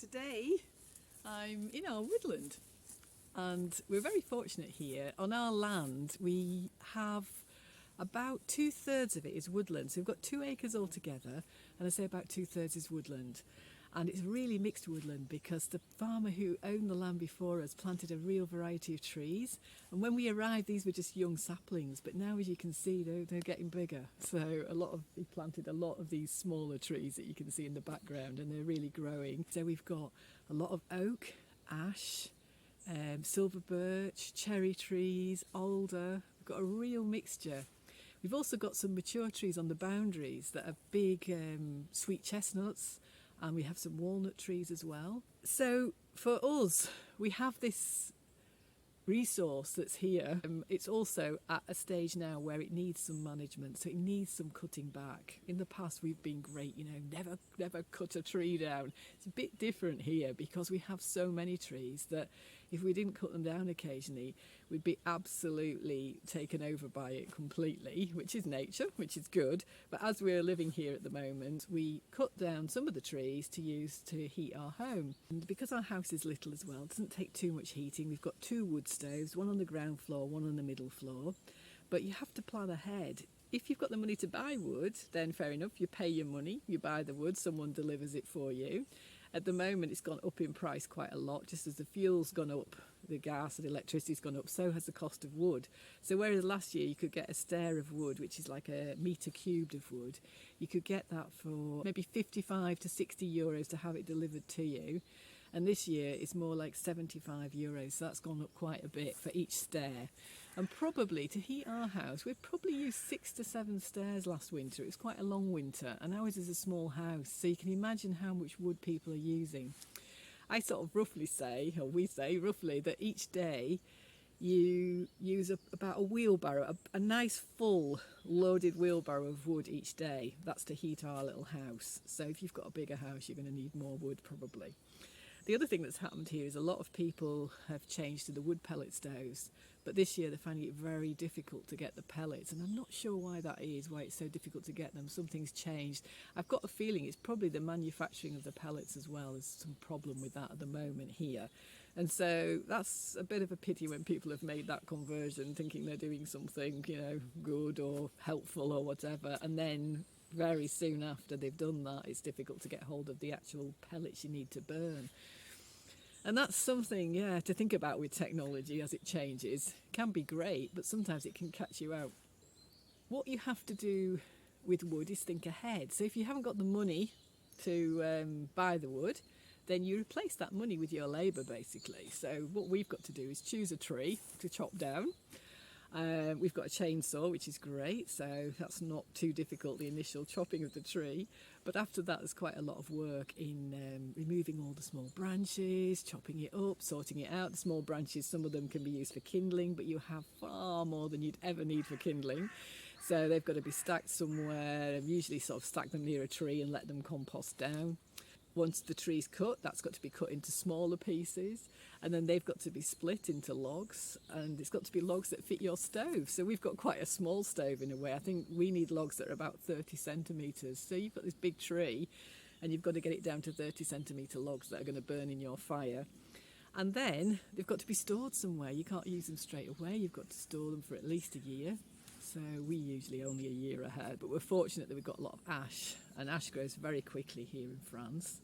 Today I'm in our woodland and we're very fortunate here. On our land we have about 2/3 of it is woodland, so we've got 2 acres altogether, and I say about 2/3 is woodland. And it's really mixed woodland because the farmer who owned the land before us planted a real variety of trees, and when we arrived these were just young saplings, but now as you can see they're getting bigger. So he planted a lot of these smaller trees that you can see in the background, and they're really growing. So we've got a lot of oak, ash, silver birch, cherry trees, alder. We've got a real mixture. We've also got some mature trees on the boundaries that are big sweet chestnuts, and we have some walnut trees as well. So for us, we have this resource that's here. It's also at a stage now where it needs some management, so it needs some cutting back. In the past we've been great, never cut a tree down. It's a bit different here because we have so many trees that if we didn't cut them down occasionally, we'd be absolutely taken over by it completely, which is nature, which is good. But as we're living here at the moment, we cut down some of the trees to use to heat our home. And because our house is little as well, it doesn't take too much heating. We've got 2 wood stoves, one on the ground floor, one on the middle floor. But you have to plan ahead. If you've got the money to buy wood, then fair enough, you pay your money, you buy the wood, someone delivers it for you. At the moment, it's gone up in price quite a lot, just as the fuel's gone up, the gas and electricity's gone up, so has the cost of wood. So whereas last year you could get a stair of wood, which is like a metre cubed of wood, you could get that for maybe 55 to 60 euros to have it delivered to you. And this year it's more like 75 euros, so that's gone up quite a bit for each stair. And probably to heat our house, we've probably used 6 to 7 stairs last winter. It was quite a long winter, and ours is a small house, so you can imagine how much wood people are using. I sort of roughly say, or we say roughly, that each day you use about a wheelbarrow, a nice full loaded wheelbarrow of wood each day. That's to heat our little house. So if you've got a bigger house, you're going to need more wood probably. The other thing that's happened here is a lot of people have changed to the wood pellet stoves, but this year they're finding it very difficult to get the pellets, and I'm not sure why that is, why it's so difficult to get them. Something's changed. I've got a feeling it's probably the manufacturing of the pellets as well. There's some problem with that at the moment here. And so that's a bit of a pity when people have made that conversion thinking they're doing something, good or helpful or whatever, and then very soon after they've done that, it's difficult to get hold of the actual pellets you need to burn. And that's something, to think about with technology as it changes. It can be great, but sometimes it can catch you out. What you have to do with wood is think ahead. So if you haven't got the money to buy the wood, then you replace that money with your labour basically. So what we've got to do is choose a tree to chop down. We've got a chainsaw, which is great, so that's not too difficult, the initial chopping of the tree. But after that, there's quite a lot of work in removing all the small branches, chopping it up, sorting it out. The small branches, some of them can be used for kindling, but you have far more than you'd ever need for kindling. So they've got to be stacked somewhere. I've usually sort of stack them near a tree and let them compost down. Once the tree's cut, that's got to be cut into smaller pieces, and then they've got to be split into logs, and it's got to be logs that fit your stove. So we've got quite a small stove in a way. I think we need logs that are about 30 centimetres. So you've got this big tree and you've got to get it down to 30 centimetre logs that are going to burn in your fire. And then they've got to be stored somewhere. You can't use them straight away. You've got to store them for at least a year. So we usually only a year ahead, but we're fortunate that we've got a lot of ash, and ash grows very quickly here in France,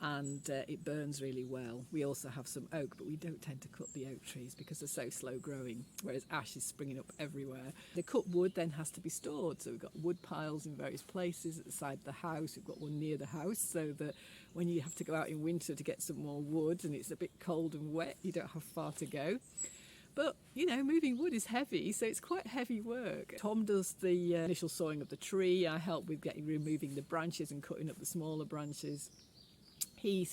and it burns really well. We also have some oak, but we don't tend to cut the oak trees because they're so slow growing, whereas ash is springing up everywhere. The cut wood then has to be stored, so we've got wood piles in various places at the side of the house. We've got one near the house so that when you have to go out in winter to get some more wood and it's a bit cold and wet, you don't have far to go. But, moving wood is heavy, so it's quite heavy work. Tom does the initial sawing of the tree. I help with removing the branches and cutting up the smaller branches. He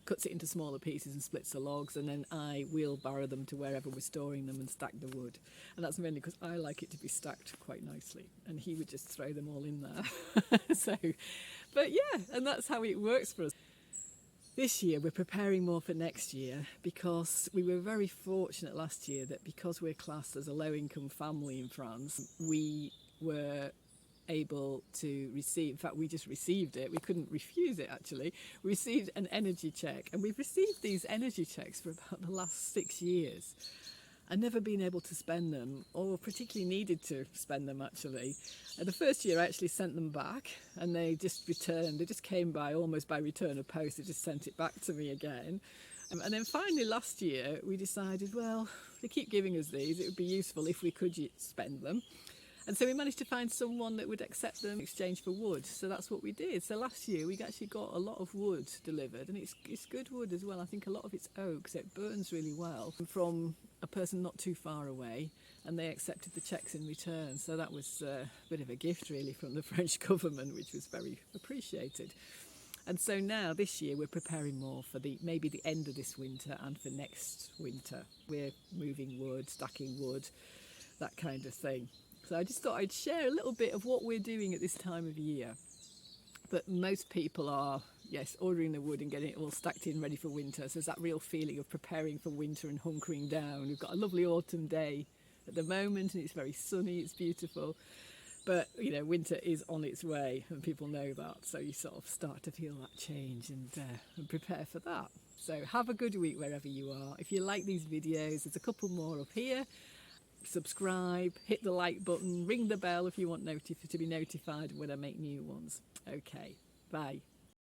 cuts it into smaller pieces and splits the logs, and then I wheelbarrow them to wherever we're storing them and stack the wood. And that's mainly because I like it to be stacked quite nicely, and he would just throw them all in there. And that's how it works for us. This year we're preparing more for next year because we were very fortunate last year that because we're classed as a low-income family in France, we were able to receive, in fact we just received it, we couldn't refuse it actually, we received an energy check, and we've received these energy checks for about the last 6 years and never been able to spend them, or particularly needed to spend them actually. And the first year I actually sent them back, and they just returned, they just came by almost by return of post, they just sent it back to me again. And then finally last year we decided, well, they keep giving us these, it would be useful if we could spend them. And so we managed to find someone that would accept them in exchange for wood. So that's what we did. So last year we actually got a lot of wood delivered, and it's good wood as well. I think a lot of it's oak, so it burns really well, from a person not too far away, and they accepted the checks in return. So that was a bit of a gift really from the French government, which was very appreciated. And so now this year we're preparing more for maybe the end of this winter and for next winter. We're moving wood, stacking wood, that kind of thing. So I just thought I'd share a little bit of what we're doing at this time of year. But most people are, yes, ordering the wood and getting it all stacked in ready for winter. So there's that real feeling of preparing for winter and hunkering down. We've got a lovely autumn day at the moment, and it's very sunny, it's beautiful. But, you know, winter is on its way, and people know that. So you sort of start to feel that change and prepare for that. So have a good week wherever you are. If you like these videos, there's a couple more up here. Subscribe, hit the like button, ring the bell if you want to be notified when I make new ones. Okay, bye.